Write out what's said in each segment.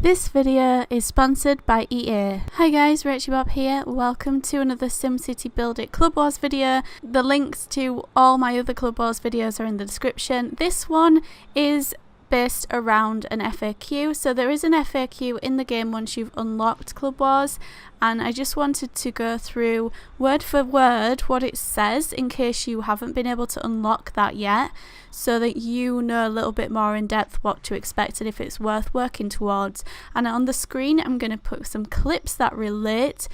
This video is sponsored by EA. Hi guys, Rachybop here. Welcome to another SimCity BuildIt Club Wars video. The links to all my other Club Wars videos are in the description. This one is based around an FAQ. So there is an FAQ in the game once you've unlocked Club Wars, and I just wanted to go through word for word what it says in case you haven't been able to unlock that yet, so that you know a little bit more in depth what to expect and if it's worth working towards. And on the screen I'm going to put some clips that relate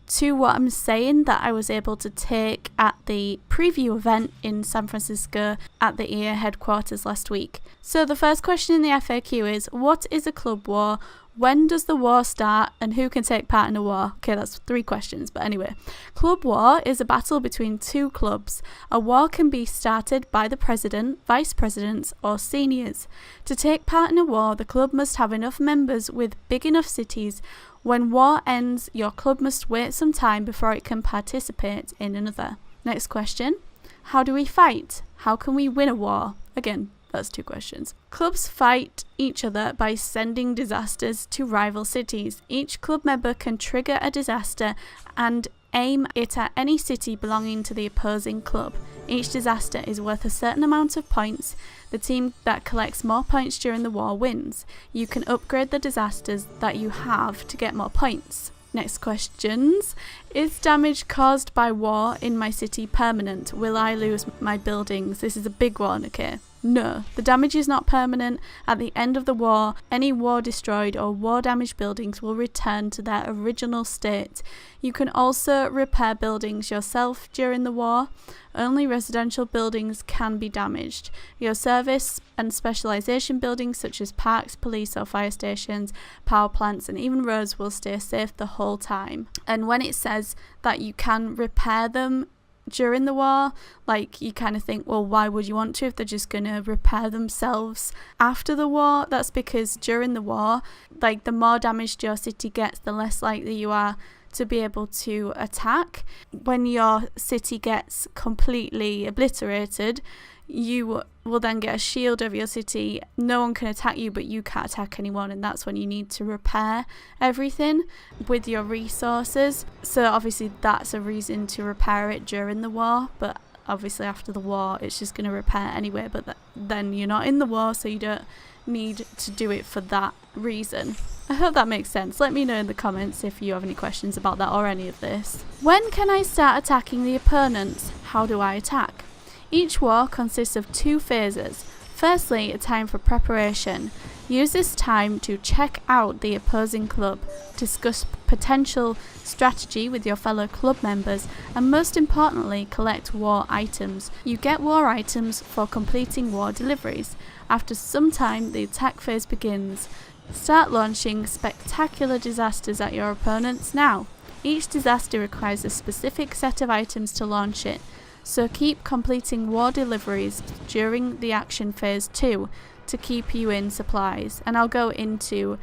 to what I'm saying that I was able to take at the preview event in San Francisco at the EA headquarters last week. So the first question in the FAQ is, what is a club war? When does the war start and who can take part in a war? Okay, that's 3 questions, but anyway. Club war is a battle between 2 clubs. A war can be started by the president, vice presidents, or seniors. To take part in a war, the club must have enough members with big enough cities. When war ends, your club must wait some time before it can participate in another. Next question. How do we fight? How can we win a war? Again, that's 2 questions. Clubs fight each other by sending disasters to rival cities. Each club member can trigger a disaster and aim it at any city belonging to the opposing club. Each disaster is worth a certain amount of points. The team that collects more points during the war wins. You can upgrade the disasters that you have to get more points. Next questions. Is damage caused by war in my city permanent? Will I lose my buildings? This is a big one, okay? No, the damage is not permanent. At the end of the war, any war destroyed or war damaged buildings will return to their original state. You can also repair buildings yourself during the war. Only residential buildings can be damaged. Your service and specialization buildings such as parks, police or fire stations, power plants and even roads will stay safe the whole time. And when it says that you can repair them during the war, like, you kind of think, well, why would you want to if they're just going to repair themselves after the war? That's because during the war, like, the more damaged your city gets, the less likely you are to be able to attack. When your city gets completely obliterated, you will then get a shield over your city. No one can attack you, but you can't attack anyone, and that's when you need to repair everything with your resources. So obviously that's a reason to repair it during the war, but obviously after the war it's just going to repair anyway, but then you're not in the war, so you don't need to do it for that reason. I hope that makes sense. Let me know in the comments if you have any questions about that or any of this. When can I start attacking the opponents? How do I attack? Each war consists of 2 phases. Firstly, a time for preparation. Use this time to check out the opposing club, discuss potential strategy with your fellow club members, and most importantly, collect war items. You get war items for completing war deliveries. After some time, the attack phase begins. Start launching spectacular disasters at your opponents now. Each disaster requires a specific set of items to launch it. So keep completing war deliveries during the action phase 2 to keep you in supplies, and I'll go into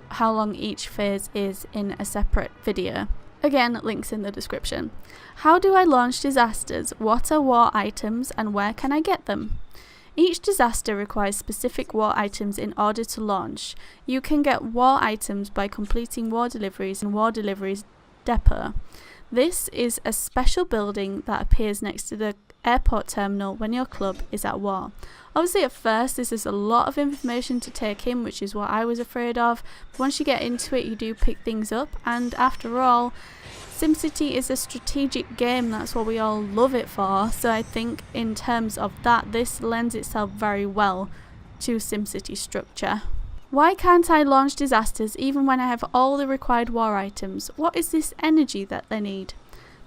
how long each phase is in a separate video. Again, links in the description. How do I launch disasters? What are war items and where can I get them? Each disaster requires specific war items in order to launch. You can get war items by completing war deliveries in War Deliveries Depot. This is a special building that appears next to the airport terminal when your club is at war. Obviously at first this is a lot of information to take in, which is what I was afraid of, but once you get into it you do pick things up, and after all, SimCity is a strategic game. That's what we all love it for, so I think in terms of that this lends itself very well to SimCity structure. Why can't I launch disasters even when I have all the required war items? What is this energy that they need?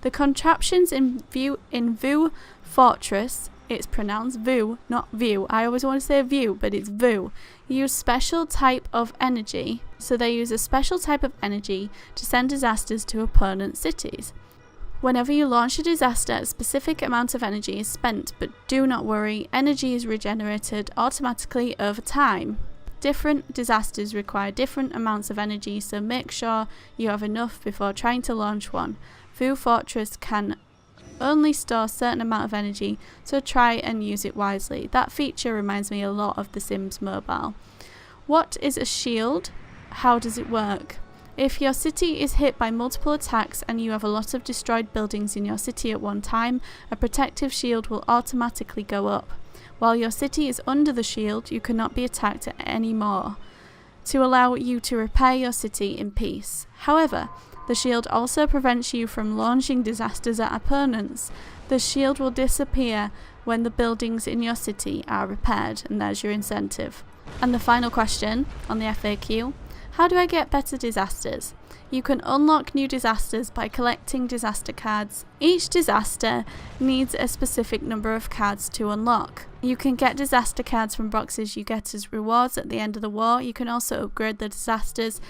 The contraptions in View Fortress, it's pronounced View, not View. I always want to say View, but it's View. Use special type of energy. So they use a special type of energy to send disasters to opponent cities. Whenever you launch a disaster, a specific amount of energy is spent, but do not worry, energy is regenerated automatically over time. Different disasters require different amounts of energy, so make sure you have enough before trying to launch one. View Fortress can only store a certain amount of energy, so try and use it wisely. That feature reminds me a lot of The Sims Mobile. What is a shield? how does it work? If your city is hit by multiple attacks and you have a lot of destroyed buildings in your city at one time, a protective shield will automatically go up. While your city is under the shield, you cannot be attacked anymore, to allow you to repair your city in peace. However, the shield also prevents you from launching disasters at opponents. The shield will disappear when the buildings in your city are repaired, and there's your incentive. And the final question on the FAQ: how do I get better disasters? You can unlock new disasters by collecting disaster cards. Each disaster needs a specific number of cards to unlock. You can get disaster cards from boxes you get as rewards at the end of the war. You can also upgrade the disasters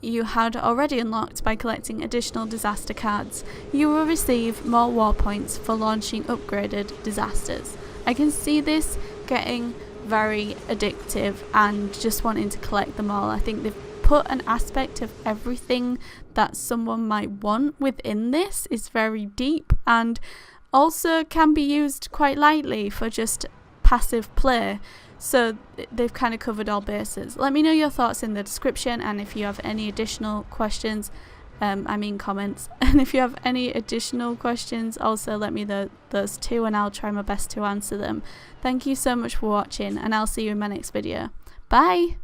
you had already unlocked by collecting additional disaster cards. You will receive more war points for launching upgraded disasters. I can see this getting very addictive and just wanting to collect them all. I think they've put an aspect of everything that someone might want within this. Is very deep and also can be used quite lightly for just passive play. So they've kind of covered all bases. Let me know your thoughts in the description, and if you have any additional questions, comments, and if you have any additional questions, also let me know those too, and I'll try my best to answer them. Thank you so much for watching, and I'll see you in my next video. Bye!